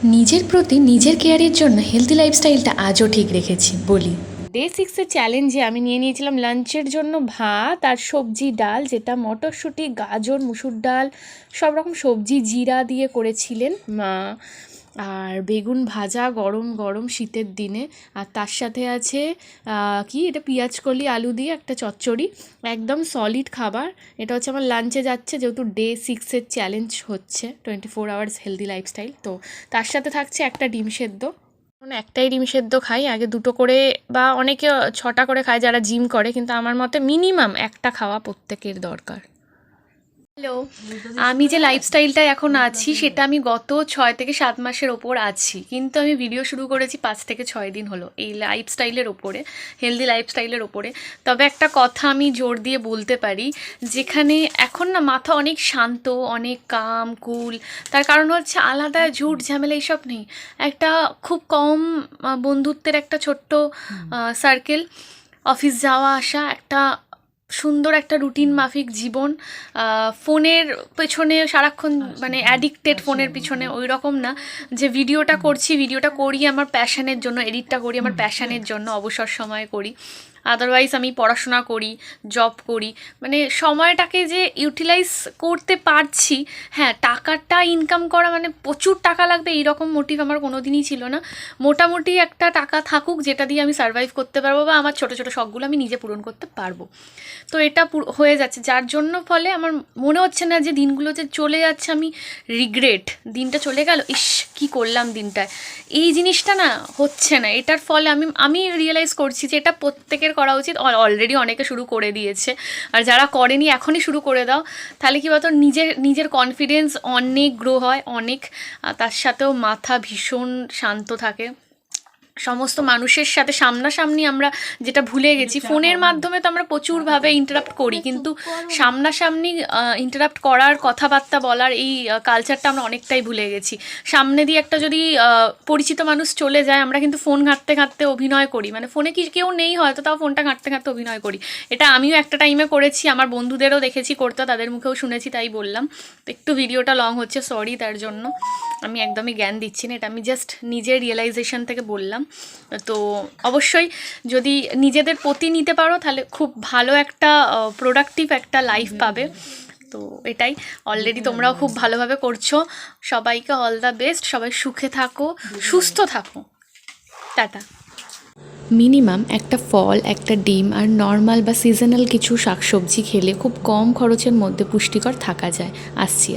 নিজের প্রতি নিজের কেয়ারের জন্য হেলদি লাইফস্টাইলটা আজও ঠিক রেখেছি বলি। ডে 6-এর চ্যালেঞ্জে আমি নিয়ে নিয়েছিলাম লাঞ্চের জন্য ভাত আর সবজি ডাল, যেটা মটরশুঁটি, গাজর, মুসুর ডাল, সব রকম সবজি জিরা দিয়ে করেছিলেন মা। আর বেগুন ভাজা গরম গরম শীতের দিনে। আর তার সাথে আছে কি এটা, পেঁয়াজ কলি আলু দিয়ে একটা চচ্চড়ি। একদম সলিড খাবার। এটা হচ্ছে আমার লাঞ্চে যাচ্ছে, যেহেতু ডে 6-এর চ্যালেঞ্জ হচ্ছে 24 আওয়ার্স হেলদি লাইফস্টাইল। তো তার সাথে থাকছে একটা ডিম সেদ্ধ। মানে একটাই ডিম সেদ্ধ খাই, আগে দুটো করে বা অনেকে 6টা করে খায় যারা জিম করে, কিন্তু আমার মতে মিনিমাম একটা খাওয়া প্রত্যেকের দরকার। হ্যালো, আমি যে লাইফস্টাইলটায় এখন আছি সেটা আমি গত 6 থেকে 7 মাসের ওপর আছি, কিন্তু আমি ভিডিও শুরু করেছি 5 থেকে 6 দিন হলো এই লাইফস্টাইলের ওপরে, হেলদি লাইফস্টাইলের ওপরে। তবে একটা কথা আমি জোর দিয়ে বলতে পারি, যেখানে এখন না মাথা অনেক শান্ত, অনেক কাম কুল। তার কারণ হচ্ছে আলাদা ঝুট ঝামেলা এইসব নেই, একটা খুব কম বন্ধুত্বের একটা ছোট্ট সার্কেল, অফিস যাওয়া আসা, একটা সুন্দর একটা রুটিন মাফিক জীবন। ফোনের পেছনে সারাক্ষণ মানে অ্যাডিক্টেড, ফোনের পিছনে ওই রকম না, যে ভিডিওটা করছি, ভিডিওটা করি আমার প্যাশানের জন্য, এডিটটা করি আমার প্যাশানের জন্য, অবসর সময় করি। আদারওয়াইজ আমি পড়াশোনা করি, জব করি, মানে সময়টাকে যে ইউটিলাইজ করতে পারছি। হ্যাঁ, টাকাটা ইনকাম করা মানে প্রচুর টাকা লাগবে এইরকম মোটিভ আমার কোনো দিনই ছিল না। মোটামুটি একটা টাকা থাকুক যেটা দিয়ে আমি সার্ভাইভ করতে পারবো বা আমার ছোটো ছোটো শখগুলো আমি নিজে পূরণ করতে পারবো। তো এটা হয়ে যাচ্ছে, যার জন্য ফলে আমার মনে হচ্ছে না যে দিনগুলো যে চলে যাচ্ছে আমি রিগ্রেট, দিনটা চলে গেল, ইস কী করলাম দিনটায়, এই জিনিসটা না হচ্ছে না। এটার ফলে আমি রিয়েলাইজ করছি যে এটা প্রত্যেকের করা উচিত। অলরেডি অনেকে শুরু করে দিয়েছে, আর যারা করেনি এখনই শুরু করে দাও। তাহলে কী বলতো, নিজের কনফিডেন্স অনেক গ্রো হয়, অনেক। তার সাথেও মাথা ভীষণ শান্ত থাকে। সমস্ত মানুষের সাথে সামনাসামনি আমরা যেটা ভুলে গেছি, ফোনের মাধ্যমে তো আমরা প্রচুরভাবে ইন্টারাপ্ট করি, কিন্তু সামনাসামনি ইন্টারাপ্ট করার, কথাবার্তা বলার এই কালচারটা আমরা অনেকটাই ভুলে গেছি। সামনে দিয়ে একটা যদি পরিচিত মানুষ চলে যায়, আমরা কিন্তু ফোন ঘাঁটতে ঘাঁটতে অভিনয় করি, মানে ফোনে কি কেউ নেই হয়তো, তাও ফোনটা ঘাঁটতে ঘাঁটতে অভিনয় করি। এটা আমিও একটা টাইমে করেছি, আমার বন্ধুদেরও দেখেছি করতে, তাদের মুখেও শুনেছি, তাই বললাম। তো একটু ভিডিওটা লং হচ্ছে, সরি তার জন্য। আমি একদমই জ্ঞান দিচ্ছি না, এটা আমি জাস্ট নিজের রিয়েলাইজেশন থেকে বললাম। তো অবশ্যই যদি নিজেদের প্রতি নিতে পারো তাহলে খুব ভালো একটা প্রোডাক্টিভ একটা লাইফ পাবে। তো এটাই, অলরেডি তোমরাও খুব ভালোভাবে করছো। সবাইকে অল দ্য বেস্ট, সবাই সুখে থাকো, সুস্থ থাকো। টাটা। মিনিমাম একটা ফল, একটা ডিম আর নর্মাল বা সিজনাল কিছু শাকসবজি খেলে খুব কম খরচের মধ্যে পুষ্টিকর থাকা যায়। আসছি।